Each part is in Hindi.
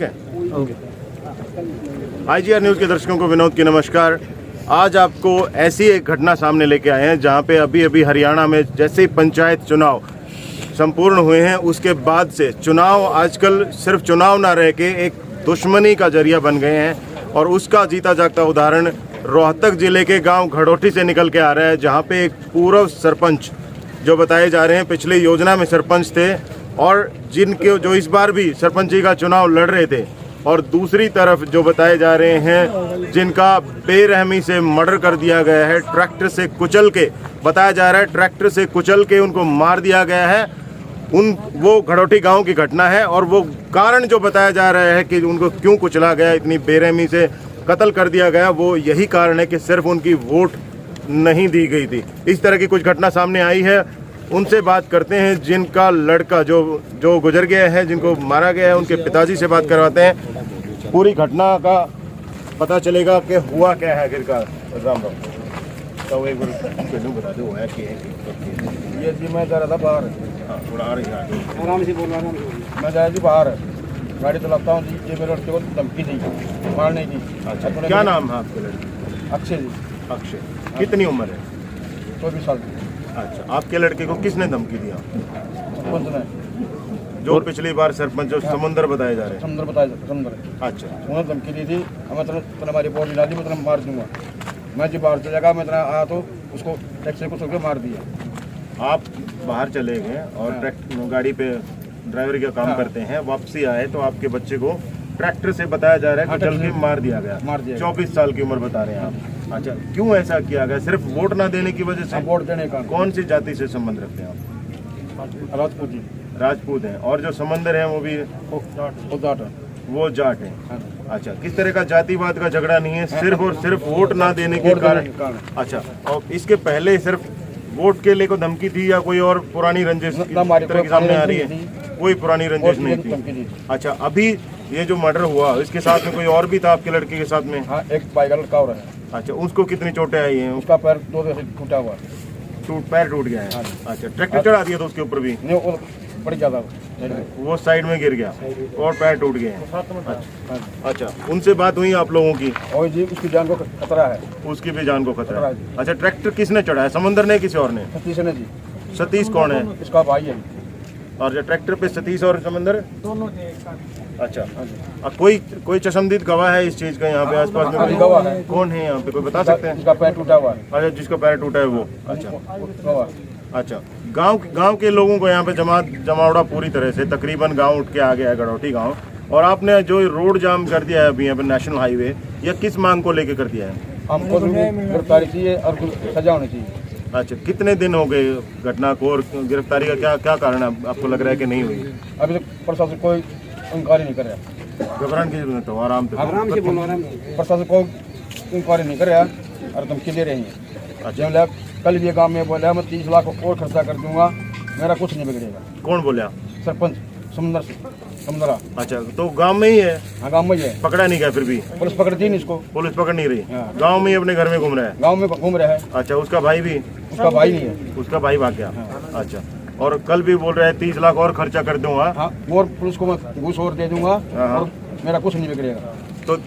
ओके। IGR न्यूज़ के दर्शकों को विनोद की नमस्कार। आज आपको ऐसी एक घटना सामने लेके आए हैं जहां पे अभी अभी हरियाणा में जैसे ही पंचायत चुनाव संपूर्ण हुए हैं उसके बाद से चुनाव आजकल सिर्फ चुनाव ना रह के एक दुश्मनी का जरिया बन गए हैं और उसका जीता जागता उदाहरण रोहतक जिले के गांव घड़ोटी से निकल के आ रहा है, जहां पे एक पूर्व सरपंच जो बताए जा रहे हैं पिछली योजना में सरपंच थे और जिनके जो इस बार भी सरपंची का चुनाव लड़ रहे थे, और दूसरी तरफ जो बताए जा रहे हैं जिनका बेरहमी से मर्डर कर दिया गया है, ट्रैक्टर से कुचल के, बताया जा रहा है ट्रैक्टर से कुचल के उनको मार दिया गया है। वो घड़ोटी गांव की घटना है और वो कारण जो बताया जा रहा है कि उनको क्यों कुचला गया, इतनी बेरहमी से कत्ल कर दिया गया, वो यही कारण है कि सिर्फ उनकी वोट नहीं दी गई थी। इस तरह की कुछ घटना सामने आई है। उनसे बात करते हैं जिनका लड़का जो गुजर गया है, जिनको मारा गया है, उनके पिताजी से बात करवाते हैं। पूरी घटना का पता चलेगा कि हुआ क्या है। आखिर का राम तो एक बार बता दो है कि ये जी मैं जा रहा था बाहर। हाँ, थोड़ा आ रही है, आराम से बोलना। मैं जा रही थी बाहर, गाड़ी चलाता हूँ जी, ये मेरे लड़के को धमकी दी, मारने की। अच्छा, क्या नाम है आपके लड़के? अक्षय जी। अक्षय, कितनी उम्र है? 24 साल की। अच्छा, आपके लड़के को किसने धमकी दिया? सरपंच ने, जो पिछली बार सरपंच जो समुंदर बताए जा रहे हैं। समुंदर। अच्छा, उन्होंने धमकी दी थी, मैं तेरे हमारी बॉडी ला दी, मैं तेरे मार दूंगा। मैं जी बाहर चला गया, मैं तेरा आया तो उसको टैक्सी को के मार दिया। आप बाहर चले गए और गाड़ी पे ड्राइवर का काम करते हैं, वापसी आए तो आपके बच्चे को ट्रैक्टर से बताया जा रहा है कि चल के मार दिया गया। 24 साल की उम्र बता रहे हैं आप। अच्छा, क्यों ऐसा किया गया? सिर्फ वोट ना देने की वजह से? वोट देने का। कौन सी जाति से संबंध रखते हैं आप? राजपूत जी। राजपूत हैं। और जो समंदर है वो भी वो जाट है। अच्छा, किस तरह का जातिवाद का झगड़ा नहीं है, सिर्फ और सिर्फ वोट ना देने के कारण? अच्छा, और इसके पहले सिर्फ वोट के लिए को धमकी थी या कोई और पुरानी रंजिश तरह की सामने आ रही है? कोई पुरानी रंजिश नहीं थी। अच्छा, अभी ये जो मर्डर हुआ इसके साथ में कोई और भी था आपके लड़के के साथ में? हाँ, एक भाई का लड़का और है। अच्छा, उसको कितनी चोटें आई हैं? उसका पैर 2 से टूटा हुआ, पैर टूट गया है। अच्छा, ट्रैक्टर चढ़ा दिया था उसके ऊपर भी? नहीं, बड़ी ज्यादा वो साइड में गिर गया और पैर टूट गए। अच्छा, उनसे बात हुई आप लोगों की? और जी, उसकी जान को खतरा है। उसकी भी जान को खतरा है। अच्छा, ट्रैक्टर किसने चढ़ाया, समुंदर ने किसी और ने? सतीश ने जी। सतीश कौन है? इसका भाई है। और जो ट्रैक्टर पे सतीश और समंदर दोनों थे एक साथ? अच्छा, कोई चश्मदीद गवाह है इस चीज का यहाँ पे आसपास में? गवाह है। कौन है यहाँ पे, कोई बता सकते हैं? जिसका पैर टूटा हुआ है। अच्छा, जिसका पैर टूटा है वो। अच्छा, गांव के लोगों को यहाँ पे जमावड़ा पूरी तरह से तकरीबन गांव उठ के आ गया है घड़ोटी गांव, और आपने जो रोड जाम कर दिया है अभी यहाँ पे नेशनल हाईवे, यह किस मांग को लेके कर दिया है? हमको गिरफ्तारी चाहिए और सजा होनी चाहिए। अच्छा, कितने दिन हो गए घटना को, और गिरफ्तारी का क्या कारण है आपको लग रहा है कि नहीं हुई? अभी तक प्रशासन कोई इंक्वायरी नहीं कर रहा। घबराने की जरूरत है, आराम से बोलो। प्रशासन कोई इंक्वायरी नहीं कर रहा और धमकी दे रही है। अच्छा, कल ये गांव में बोला मैं 30 लाख और खर्चा कर दूंगा, मेरा कुछ नहीं बिगड़ेगा। कौन बोला? सरपंच समुंदरा। अच्छा, तो गांव में ही है? हाँ, गांव में ही है। पकड़ा नहीं गया फिर भी? पुलिस पकड़ती नहीं इसको। पुलिस पकड़ नहीं रही? गांव में ही अपने घर में घूम रहा है? गांव में घूम रहा है। अच्छा, उसका भाई भी? उसका भाई नहीं है, उसका भाई भाग गया। अच्छा, और कल भी बोल रहे हैं 30 लाख और खर्चा कर दूंगा। हाँ, और पुलिस को मैं घूस और दे दूंगा और मेरा कुछ नहीं बिगड़ेगा। तो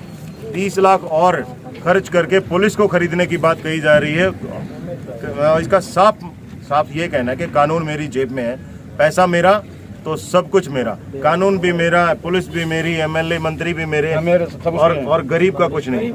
30 लाख और खर्च करके पुलिस को खरीदने की बात कही जा रही है। इसका साफ ये कहना है कि कानून मेरी जेब में है, पैसा मेरा तो सब कुछ मेरा, कानून भी मेरा, पुलिस भी मेरी, MLA मंत्री भी मेरे, और गरीब का कुछ नहीं।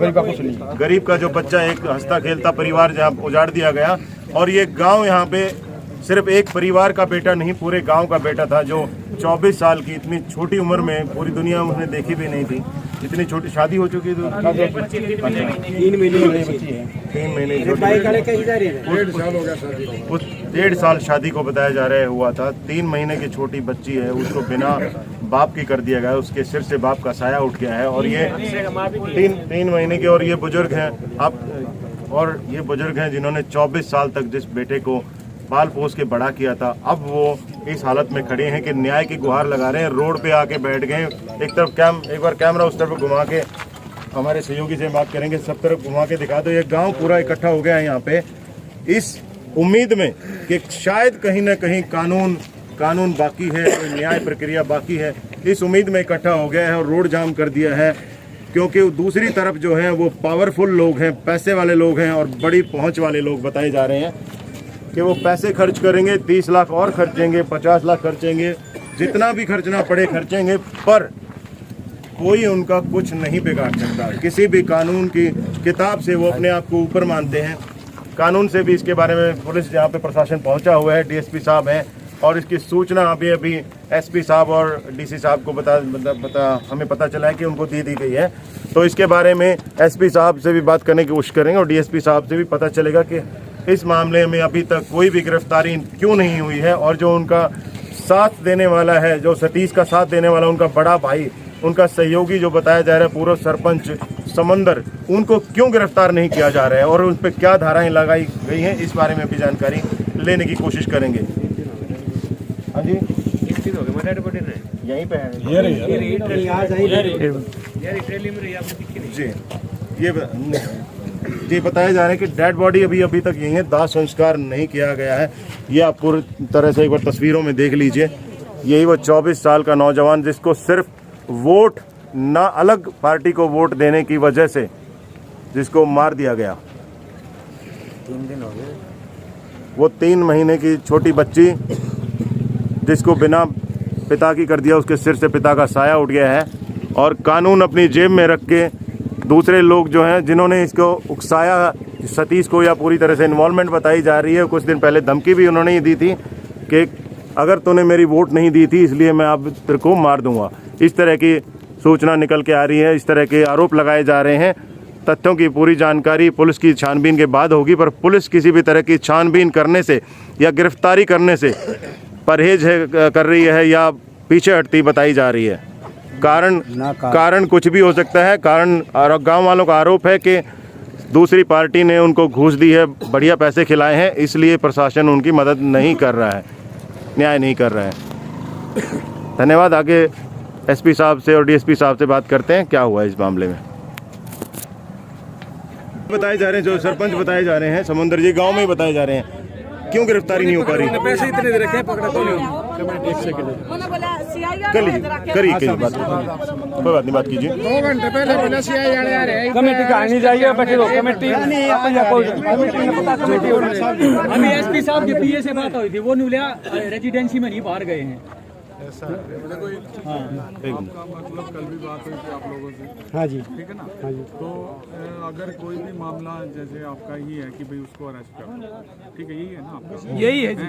गरीब का जो बच्चा, एक हंसता खेलता परिवार जहाँ उजाड़ दिया गया, और ये गांव यहाँ पे सिर्फ एक परिवार का बेटा नहीं, पूरे गांव का बेटा था, जो 24 साल की इतनी छोटी उम्र में पूरी दुनिया उसने देखी भी नहीं थी। इतनी छोटी शादी हो चुकी थी? 3 महीने बच्ची है। 3 महीने। 1.5 साल शादी को बताया जा रहा है हुआ था। 3 महीने की छोटी बच्ची है, उसको बिना बाप की कर दिया गया, उसके सिर से बाप का साया उठ गया है। और ये 3 महीने के, और ये बुजुर्ग हैं और ये बुजुर्ग हैं जिन्होंने 24 साल तक जिस बेटे को पाल पोस के बड़ा किया था, अब वो इस हालत में खड़े हैं कि न्याय की गुहार लगा रहे हैं। रोड पे आके बैठ गए। एक तरफ एक बार कैमरा उस तरफ घुमा के हमारे सहयोगी से बात करेंगे, सब तरफ घुमा के दिखा दो। ये गांव पूरा इकट्ठा हो गया है यहाँ पे, इस उम्मीद में कि शायद कहीं ना कहीं कानून बाकी है, कोई न्याय प्रक्रिया बाकी है। इस उम्मीद में इकट्ठा हो गया है और रोड जाम कर दिया है, क्योंकि दूसरी तरफ जो है वो पावरफुल लोग हैं, पैसे वाले लोग हैं और बड़ी पहुंच वाले लोग बताए जा रहे हैं कि वो पैसे खर्च करेंगे, 30 लाख और खर्चेंगे, 50 लाख खर्चेंगे, जितना भी खर्चना पड़े खर्चेंगे, पर कोई उनका कुछ नहीं बिगाड़ सकता। किसी भी कानून की किताब से वो अपने आप को ऊपर मानते हैं। कानून से भी इसके बारे में पुलिस यहाँ पे प्रशासन पहुँचा हुआ है, डीएसपी साहब हैं और इसकी सूचना अभी एसपी साहब और डीसी साहब को हमें पता चला है कि उनको दी गई है। तो इसके बारे में एसपी साहब से भी बात करने की कोशिश करेंगे और डीएसपी साहब से भी पता चलेगा कि इस मामले में अभी तक कोई भी गिरफ्तारी क्यों नहीं हुई है और जो उनका साथ देने वाला है, जो सतीश का साथ देने वाला उनका बड़ा भाई, उनका सहयोगी जो बताया जा रहा है पूर्व सरपंच समंदर, उनको क्यों गिरफ्तार नहीं किया जा रहा है और उन पर क्या धाराएं लगाई गई हैं, इस बारे में भी जानकारी लेने की कोशिश करेंगे। हाँ जी, यहीं पे है जी बताया जा रहा है कि डेड बॉडी अभी तक यही है, दाह संस्कार नहीं किया गया है। ये आप पूरी तरह से एक बार तस्वीरों में देख लीजिए। यही वो 24 साल का नौजवान जिसको सिर्फ वोट ना अलग पार्टी को वोट देने की वजह से जिसको मार दिया गया। 3 दिन हो गए। वो 3 महीने की छोटी बच्ची जिसको बिना पिता की कर दिया, उसके सिर से पिता का साया उठ गया है और कानून अपनी जेब में रख के दूसरे लोग जो हैं जिन्होंने इसको उकसाया सतीश को या पूरी तरह से इन्वॉल्वमेंट बताई जा रही है। कुछ दिन पहले धमकी भी उन्होंने ही दी थी कि अगर तूने मेरी वोट नहीं दी थी इसलिए मैं अब तेरे को मार दूंगा। इस तरह की सूचना निकल के आ रही है, इस तरह के आरोप लगाए जा रहे हैं। तथ्यों की पूरी जानकारी पुलिस की छानबीन के बाद होगी, पर पुलिस किसी भी तरह की छानबीन करने से या गिरफ्तारी करने से परहेज कर रही है या पीछे हटती बताई जा रही है। कारण कुछ भी हो सकता है। कारण गांव वालों का आरोप है कि दूसरी पार्टी ने उनको घूस दी है, बढ़िया पैसे खिलाए हैं, इसलिए प्रशासन उनकी मदद नहीं कर रहा है, न्याय नहीं कर रहा है। धन्यवाद। आगे एसपी साहब से और डीएसपी साहब से बात करते हैं क्या हुआ इस मामले में। बताए जा रहे हैं, जो सरपंच बताए जा रहे हैं समुंदर जी गांव में ही बताए जा रहे हैं, क्यों गिरफ्तारी नहीं हो पा रही? पैसे इतने दे रखे हैं, पकड़ा तो नहीं। करिए बात, कोई बात नहीं, बात कीजिए। 2 घंटे पहले बोला सीआई आ रहे हैं, कमेटी का नहीं जाइए, बैठे रहो। कमेटी अभी एसपी साहब के पीए से बात हुई थी, वो न्यूलिया रेजिडेंसी में नहीं बाहर गए हैं। देखो मतलब कल भी बात हुई थी आप लोगों से। हाँ जी, ठीक है ना? हाँ जी। तो अगर कोई भी मामला जैसे आपका ही है कि भाई उसको अरेस्ट करो, ठीक है, यही है ना आपका? यही है जी।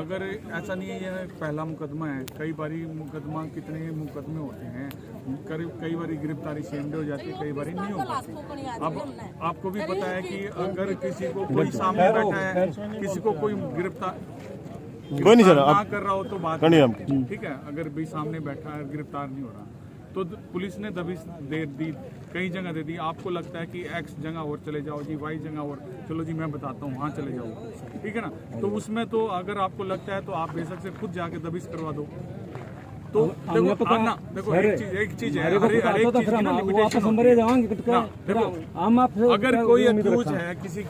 अगर ऐसा नहीं है ये पहला मुकदमा है, कई बारी मुकदमा कितने मुकदमे होते हैं, कई बारी गिरफ्तारी सेम डे हो जाती है, कई बारी नहीं हो पाती। अब आपको भी पता है कि अगर किसी को कोई सामने बैठा है, किसी को कोई कोई नहीं चला ना कर रहा हो तो बात नहीं, ठीक है। अगर भी सामने बैठा है, गिरफ्तार नहीं हो रहा, तो पुलिस ने दबिश दे दी, कई जगह दे दी। आपको लगता है कि एक्स जगह और चले जाओ जी, वाई जगह और चलो जी, मैं बताता हूँ वहाँ चले जाओ, ठीक है ना? तो उसमें तो अगर आपको लगता है तो आप बेशक से खुद जाके दबिश करवा दो। तो देखो एक चीज है, अगर कोई अक्यूज है किसी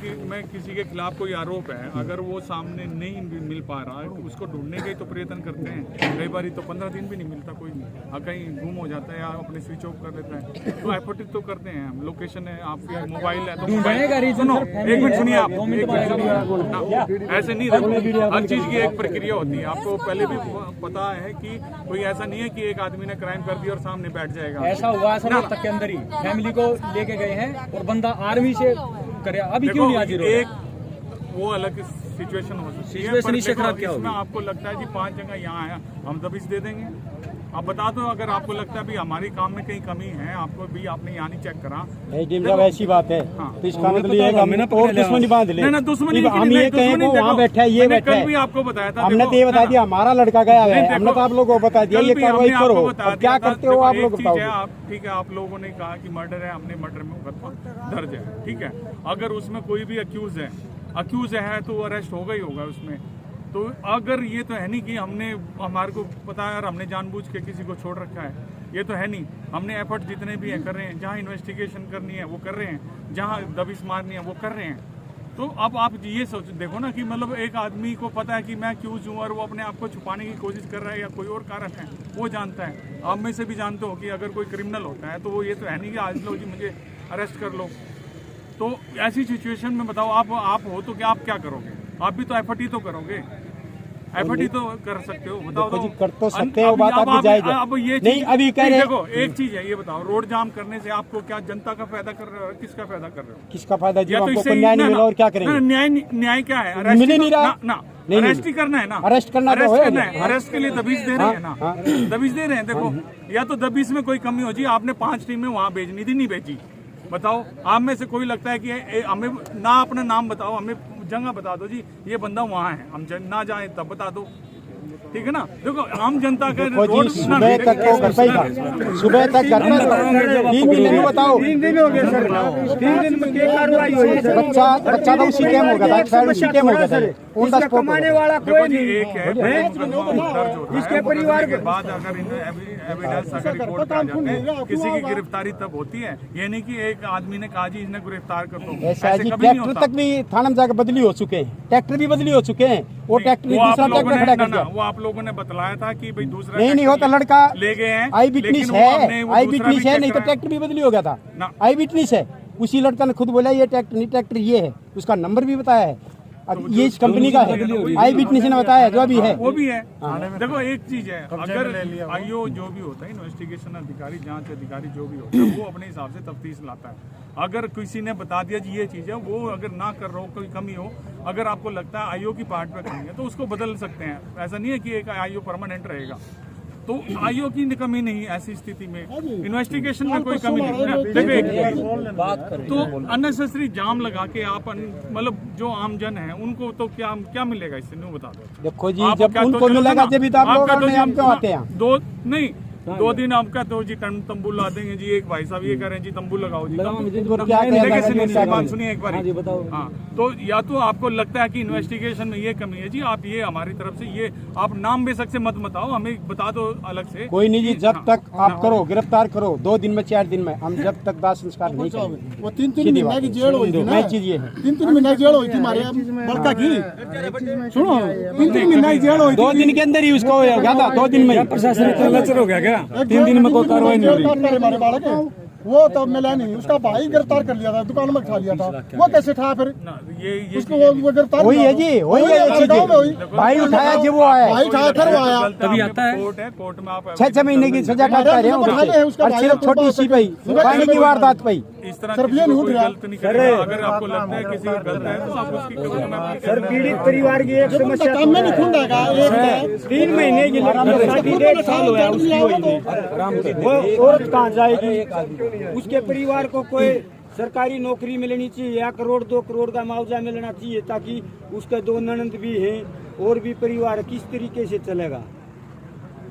के खिलाफ कोई आरोप है, अगर वो सामने नहीं मिल पा रहा है, उसको ढूंढने के तो प्रयत्न करते हैं। कई बार तो 15 दिन भी नहीं मिलता, कोई कहीं गुम हो जाता है या अपने स्विच ऑफ कर देता है, तो एफर्ट तो करते हैं हम। लोकेशन है, आपके मोबाइल है तो मोबाइल, सुनो एक मिनट सुनिए आप, ऐसे नहीं, हर चीज की एक प्रक्रिया होती है। आपको पहले भी पता है कि कोई ऐसा नहीं है कि एक आदमी ने क्राइम कर दिया और सामने बैठ जाएगा। ऐसा हुआ तक के अंदर ही फैमिली को लेके गए हैं और बंदा आर्मी से करे, अभी क्यों नहीं हाजिर हो रहा? एक वो अलग सिचुएशन हो सकती है, पर इसमें आपको लगता है कि 5 जगह यहाँ है, हम दबिश दे देंगे। आप बता दो, अगर आपको लगता है भी हमारी काम में कहीं कमी है, आपको भी आपने यहाँ नहीं चेक करा, ऐसी बात है। हाँ। तो इसका मतलब ये है कि हमने और दुश्मनी बांध ले। ना दुश्मनी, हम ये कहें वो वहाँ बैठा है, ये बैठा है। कल भी आपको बताया था, हमने तो ये बता दिया हमारा लड़का गया है, हमने तो आप लोगों को बता दिया ये कार्रवाई करो। अब क्या करते हो आप लोग बताओ। ठीक है, आप लोगों ने कहा कि मर्डर है, हमने मर्डर में मुकदमा दर्ज है, ठीक है। अगर उसमें कोई भी अक्यूज है तो अरेस्ट होगा ही होगा उसमें। तो अगर ये तो है नहीं कि हमारे को पता है और हमने जानबूझ के किसी को छोड़ रखा है, ये तो है नहीं। हमने एफर्ट जितने भी हैं कर रहे हैं, जहाँ इन्वेस्टिगेशन करनी है वो कर रहे हैं, जहाँ दबिश मारनी है वो कर रहे हैं। तो अब आप ये देखो ना कि मतलब एक आदमी को पता है कि मैं क्यूज हूँ और वो अपने आप को छुपाने की कोशिश कर रहा है या कोई और कारण है, वो जानता है। आप में से भी जानते हो कि अगर कोई क्रिमिनल होता है तो वो ये तो है नहीं कि आज लो जी मुझे अरेस्ट कर लो। तो ऐसी सिचुएशन में बताओ आप हो तो क्या आप क्या करोगे? आप भी तो एफर्ट ही तो करोगे, एफर्ट ही तो कर सकते हो। बताओ देखो जी, कर तो सकते हो, बात आपकी जायज है। अब ये नहीं, अभी कह रहे देखो एक चीज है, ये बताओ रोड जाम करने से आपको क्या जनता का फायदा कर रहे हो, किसका फायदा कर रहे हो? किसका फायदा जी? या तो हमको इससे कोई न्याय नहीं मिला और क्या करेंगे? न्याय क्या है? अरेस्ट मिल ही नहीं रहा। ना नहीं, अरेस्ट ही करना है ना, अरेस्ट करना तो अरेस्ट है। करना है, अरेस्ट के लिए दबिश दे रहे हैं ना, दबिश दे रहे हैं। देखो या तो दबिश में कोई कमी हो जी, आपने 5 टीमें वहां भेजनी थी, नहीं भेजी। बताओ आप में से कोई लगता है कि हमें ना अपना नाम बताओ, हमें जगह बता दो जी, ये बंदा वहाँ है, हम ना जाए तब बता दो, ठीक है ना? देखो आम जनता का रोड सुबह तक तो घर पे ही था, सुबह तक घर में 3 दिन नहीं बताओ, 3 दिन हो गए सर, 3 दिन में क्या कार्रवाई हुई है? बच्चा तो उसी टाइम हो गया था, शायद उसी टाइम हो गया था। इसका कमाने वाला कोई नहीं एक है इसके परिवार के बाद अगर एविडेंस अगर रिपोर्ट आ जाते हैं, किसी की गिरफ्तारी तब होती है। ये नहीं कि एक आदमी ने कहा जी इसने गिरफ्तार कर दो, ऐसा जी। ट्रैक्टर तक भी थाना में जाकर बदली हो चुके हैं, ट्रैक्टर भी बदली हो चुके हैं, वो ट्रैक्टर दूसरा ट्रैक्टर खड़ा कर दिया। वो आप लोगों ने बतलाया था कि भाई दूसरा नहीं होता, लड़का ले गए हैं, आई विटनेस है, आई विटनेस है, नहीं तो ट्रैक्टर भी बदली हो गया था। आई विटनेस है, उसी लड़का ने खुद बोला ये ट्रैक्टर नहीं, ट्रैक्टर ये है, उसका नंबर भी बताया है। अब ये इस कंपनी का है, आई विटनेस ने बताया जो भी है वो भी है। देखो एक चीज है, अगर आईओ जो भी होता है, इन्वेस्टिगेशन अधिकारी, जांच अधिकारी जो भी होता है, वो अपने हिसाब से तफ्तीश लाता है। अगर किसी ने बता दिया जी ये चीज है, वो अगर ना कर रहा हो, कोई कमी हो, अगर आपको लगता है आईओ की पार्ट पे कमी है तो उसको बदल सकते हैं। ऐसा नहीं है कि एक आईओ परमानेंट रहेगा। तो आईओ की कमी नहीं, ऐसी स्थिति में इन्वेस्टिगेशन में कोई कमी नहीं। देखो तो अननेसेसरी जाम लगा के आप मतलब जो आम जन है उनको तो क्या मिलेगा इससे, नहीं बता दो। देखो जी, जब उनको मिलेगा जब आप लोग हम क्यों आते हैं? 2 दिन आप कहते हो जी तंबू ला देंगे जी, एक भाई साहब ये कह रहे हैं जी तंबू लगाओ जी, बात सुनिए एक बार। हाँ, तो या तो आपको लगता है कि इन्वेस्टिगेशन में ये कमी है जी, आप ये हमारी तरफ से ये आप नाम बेशक से मत बताओ, हमें बता दो अलग से। कोई नहीं जी, जब तक आप करो गिरफ्तार करो 2 दिन में 4 दिन में, हम जब तक दाह संस्कार नहीं करेंगे। वो 3 महीने की जेल हुई थी ना, चीज ये है 3 महीने की जेल हुई थी हमारे बड़का की। सुनो 3 महीने की जेल हुई थी, 2 दिन के अंदर ही उसको हो गया था, 2 दिन में प्रशासन इतना लचर हो गया क्या? 3 दिन में कोई कार्रवाई नहीं हो रही। हमारे बालक वो तब मिला नहीं, उसका भाई गिरफ्तार कर लिया था, दुकान में खा लिया था, वो कैसे था फिर? ये उसको वो गिरफ्तार वही है जी, वही है भाई उठाया जी, वो आया भाई उठाया, फिर वो आया, तभी आता है। कोर्ट है, कोर्ट में आप 6 महीने की सजा काटता रहे और सिर्फ छोटी सी पाई पानी की वारदात पाई। इस तरह सर ये नहीं उठ रहा। गलत नहीं करेगा। अगर आपको लगता है किसी का गलत है तो आप उसकी सर पीड़ित परिवार की एक समस्या काम में नहीं खुलेगा, 3 महीने की लड़की 1.5 साल हुआ है उसकी हुई थी। वो औरत कहाँ जाएगी? उसके परिवार को कोई सरकारी नौकरी मिलनी चाहिए या 1-2 करोड़ का मुआवजा मिलना चाहिए, ताकि उसके 2 ननद भी हैं और भी परिवार किस तरीके से चलेगा?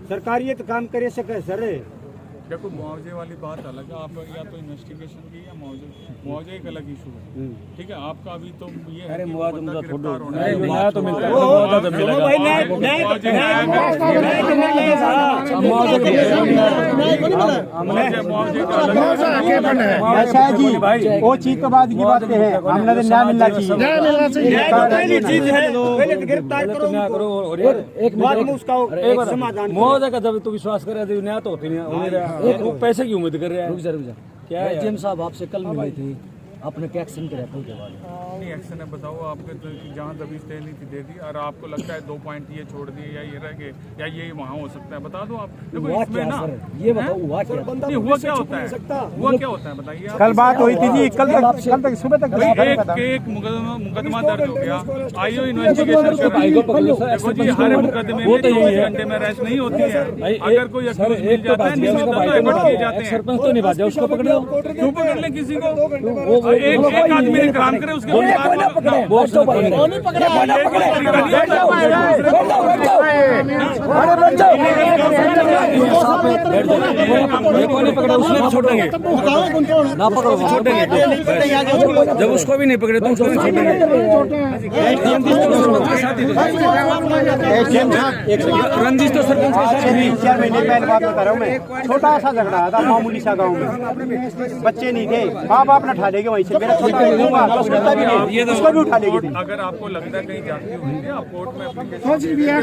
सरकारियत काम करे सके सर। देखो मुआवजे वाली बात अलग है, आप या तो इन्वेस्टिगेशन की या मुआवजे एक अलग इशू है, ठीक है? आपका अभी तो ये है कि मुआवजा बंदा तो गिरफ्तार होना नहीं, है, मुआवजा तो मिलता है, मुआवजा तो मिलेगा। भाई ऐसा है जी, वो चीज तो बाद की बातें हैं, हमने तो न्याय मिलना चाहिए। गिरफ्तार करो और एक समाधान मुआवजा का जब तो विश्वास करे तो न्याय तो होती नहीं, वो पैसे की उम्मीद कर रहे हैं। रुक जा क्या है जेम साहब, आपसे कल मिली थी, आपने क्या एक्शन किया था? नहीं एक्शन है, बताओ आपके तो जहाँ दबिश देनी थी दे दी, और आपको लगता है 2 पॉइंट ये छोड़ दिए या ये रह गए या ये वहाँ हो सकता है, बता दो आप। देखो इसमें ना ये बताओ हुआ क्या? हुआ क्या होता है, हुआ क्या होता है बताइए। कल बात हुई थी जी, कल तक सुबह तक एक मुकदमा दर्ज हो गया, आईओ इन्वेस्टिगेशन कर रही है। देखो जी हर मुकदमे में 24 घंटे में अरेस्ट नहीं होती है, अगर कोई अक्यूज मिल जाता है किए जाते हैं। सरपंच तो नहीं बाजा, उसको पकड़ लो, क्यों पकड़ ले किसी को? एक आदमी ने काम करे उसके वो नहीं पकड़ा, उसने छोड़ेंगे ना, पकड़ो छोड़ेंगे, जब उसको भी नहीं पकड़े तो उसको भी छोड़ेंगे। रंजिश तो सरपंच के 3-4 महीने पहले बात बता रहा हूँ मैं, छोटा सा झगड़ा था मामूली सा गाँव में, बच्चे नहीं थे, माँ बाप ने ठा लेंगे वहीं से, मेरा छोटा हुआ तो सोचता भी नहीं है उसको भी उठा लेगी। अगर आपको लगता है कहीं जाती होंगे आप कोर्ट में फौज भी है।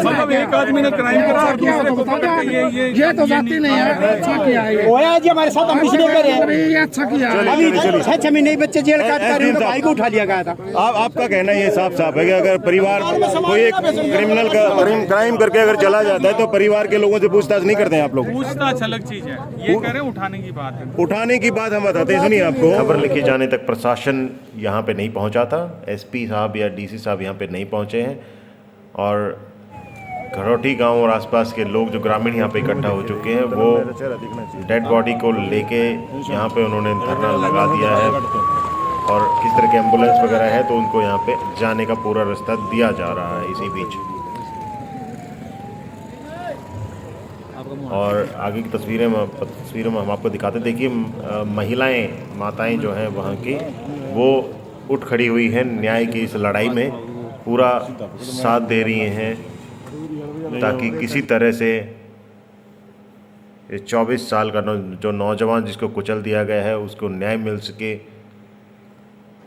मतलब एक आदमी ने क्राइम करा और दूसरे को पकड़ के ये तो जाती नहीं है, अच्छा किया है वो है जी हमारे साथ, हम पिछले करे हैं। ये अच्छा किया है। अभी 6 महीने बच्चे जेल काट कर रहे हैं, भाई को उठा लिया गया था। आपका कहना ये साफ साफ है कि अगर परिवार कोई एक क्रिमिनल का क्राइम करके अगर चला जाता है तो परिवार के लोगों से पूछताछ नहीं करते हैं आप लोग? पूछताछ अलग चीज है, ये कह रहे हैं उठाने की बात है। उठाने की बात हम बताते हैं, सुनिए आपको। खबर लिखे जाने तक प्रशासन यहाँ पे नहीं पहुँचा था, एसपी साहब या डीसी साहब यहाँ पे नहीं पहुँचे हैं और घरोटी गांव और आसपास के लोग जो ग्रामीण यहाँ पे इकट्ठा हो चुके हैं वो डेड बॉडी को लेके यहाँ पे उन्होंने धरना लगा दिया है और किस तरह के एम्बुलेंस वगैरह है तो उनको यहाँ पे जाने का पूरा रास्ता दिया जा रहा है इसी बीच। और आगे की तस्वीरें में हम आपको दिखाते। देखिए महिलाएं, माताएं जो हैं वहाँ की, वो उठ खड़ी हुई हैं न्याय की इस लड़ाई में, पूरा साथ दे रही हैं ताकि किसी तरह से 24 साल का जो नौजवान जिसको कुचल दिया गया है उसको न्याय मिल सके।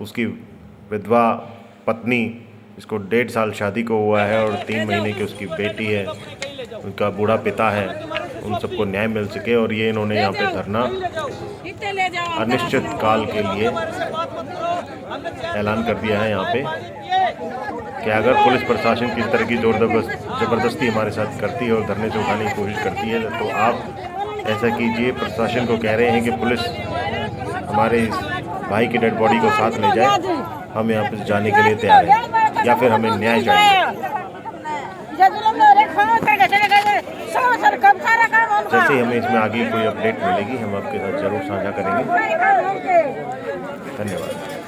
उसकी विधवा पत्नी, इसको 1.5 साल शादी को हुआ है और 3 महीने की उसकी बेटी है, उनका बूढ़ा पिता है, उन सबको न्याय मिल सके। और ये इन्होंने यहाँ पे धरना अनिश्चित काल के लिए ऐलान कर दिया है यहाँ पे कि अगर पुलिस प्रशासन किस तरह की ज़बरदस्ती हमारे साथ करती है और धरने से उठाने की कोशिश करती है तो आप ऐसा कीजिए। प्रशासन को कह रहे हैं कि पुलिस हमारे भाई की डेड बॉडी को साथ ले जाए, हम यहाँ पे जाने के लिए तैयार हैं या फिर हमें न्याय चाहिए। जैसे ही हमें इसमें आगे कोई अपडेट मिलेगी हम आपके साथ जरूर साझा करेंगे। धन्यवाद।